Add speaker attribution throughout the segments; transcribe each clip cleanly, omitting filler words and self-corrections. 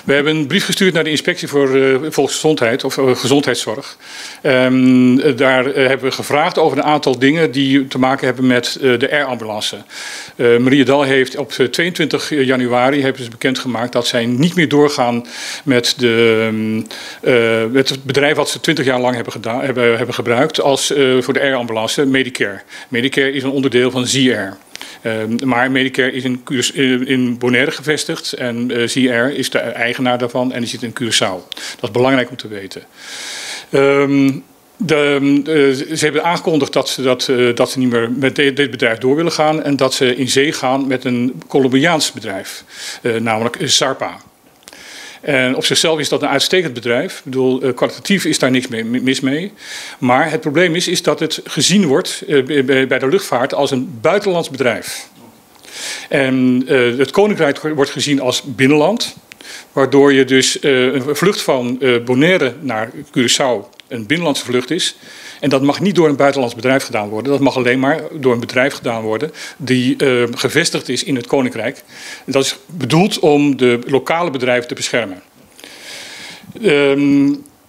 Speaker 1: We hebben een brief gestuurd naar de Inspectie voor Volksgezondheid of Gezondheidszorg. Daar hebben we gevraagd over een aantal dingen die te maken hebben met de airambulance. Mariedal heeft op 22 januari hebben ze bekendgemaakt dat zij niet meer doorgaan met het bedrijf wat ze 20 jaar lang hebben gebruikt als voor de airambulance, Medicare. Medicare is een onderdeel van ZR. Maar Medicare is in Bonaire gevestigd en ZR is de eigenaar daarvan en die zit in Curaçao. Dat is belangrijk om te weten. Ze hebben aangekondigd dat ze niet meer met dit bedrijf door willen gaan en dat ze in zee gaan met een Colombiaans bedrijf, namelijk SARPA. En op zichzelf is dat een uitstekend bedrijf. Ik bedoel, kwalitatief is daar niks mis mee. Maar het probleem is dat het gezien wordt bij de luchtvaart als een buitenlands bedrijf. En het Koninkrijk wordt gezien als binnenland. Waardoor je dus een vlucht van Bonaire naar Curaçao een binnenlandse vlucht is. En dat mag niet door een buitenlands bedrijf gedaan worden. Dat mag alleen maar door een bedrijf gedaan worden die gevestigd is in het Koninkrijk. Dat is bedoeld om de lokale bedrijven te beschermen.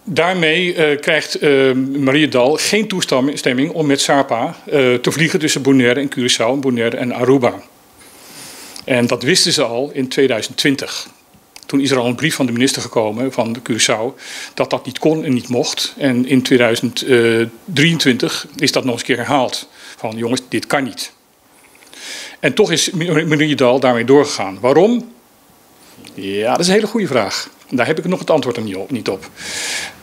Speaker 1: Daarmee krijgt Mariedal geen toestemming om met SARPA te vliegen tussen Bonaire en Curaçao, Bonaire en Aruba. En dat wisten ze al in 2020. Toen is er al een brief van de minister gekomen van de Curaçao dat dat niet kon en niet mocht. En in 2023 is dat nog eens een keer herhaald. Van jongens, dit kan niet. En toch is Mariedal daarmee doorgegaan. Waarom? Ja, dat is een hele goede vraag. Daar heb ik nog het antwoord niet op.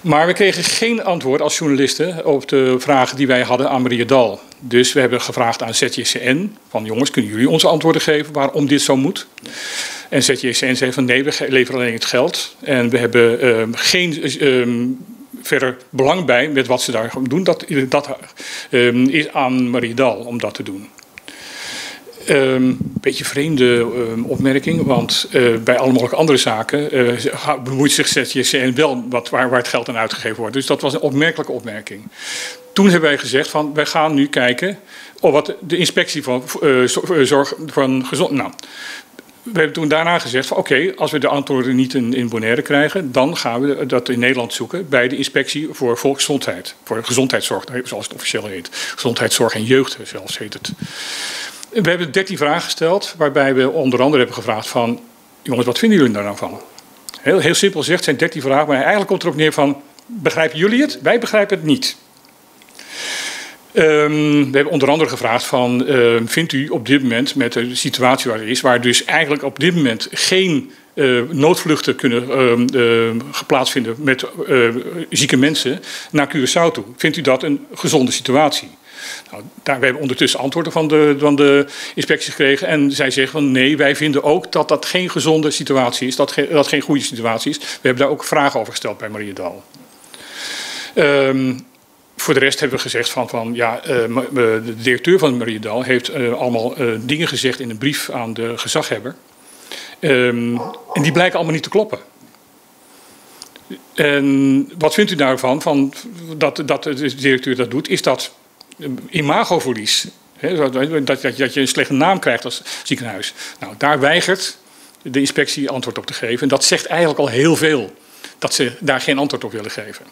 Speaker 1: Maar we kregen geen antwoord als journalisten op de vragen die wij hadden aan Mariedal. Dus we hebben gevraagd aan ZJCN van jongens, kunnen jullie onze antwoorden geven waarom dit zo moet? En ZJCN zei van nee, we leveren alleen het geld. En we hebben geen verder belang bij met wat ze daar doen. Dat is aan Mariedal om dat te doen. Beetje vreemde opmerking, want bij alle mogelijke andere zaken bemoeit zich ZJCN wel waar het geld aan uitgegeven wordt. Dus dat was een opmerkelijke opmerking. Toen hebben wij gezegd van wij gaan nu kijken wat de inspectie van zorg van gezondheid. Nou, we hebben toen daarna gezegd van oké, als we de antwoorden niet in Bonaire krijgen, dan gaan we dat in Nederland zoeken bij de Inspectie voor Volksgezondheid. Voor gezondheidszorg, zoals het officieel heet. Gezondheidszorg en jeugd zelfs heet het. We hebben 13 vragen gesteld, waarbij we onder andere hebben gevraagd van jongens, wat vinden jullie daar nou van? Heel simpel gezegd, het zijn 13 vragen, maar eigenlijk komt erop neer van begrijpen jullie het? Wij begrijpen het niet. We hebben onder andere gevraagd van vindt u op dit moment met de situatie waar het is, waar dus eigenlijk op dit moment geen noodvluchten kunnen geplaatst vinden met zieke mensen naar Curaçao toe. Vindt u dat een gezonde situatie? Nou, we hebben ondertussen antwoorden van de inspecties gekregen en zij zeggen van nee, wij vinden ook dat dat geen gezonde situatie is, dat geen goede situatie is. We hebben daar ook vragen over gesteld bij Mariedal. Voor de rest hebben we gezegd van de directeur van Mariedal heeft allemaal dingen gezegd in een brief aan de gezaghebber. En die blijken allemaal niet te kloppen. En wat vindt u daarvan dat de directeur dat doet? Is dat imagoverlies? Dat je een slechte naam krijgt als ziekenhuis. Nou, daar weigert de inspectie antwoord op te geven. En dat zegt eigenlijk al heel veel. Dat ze daar geen antwoord op willen geven.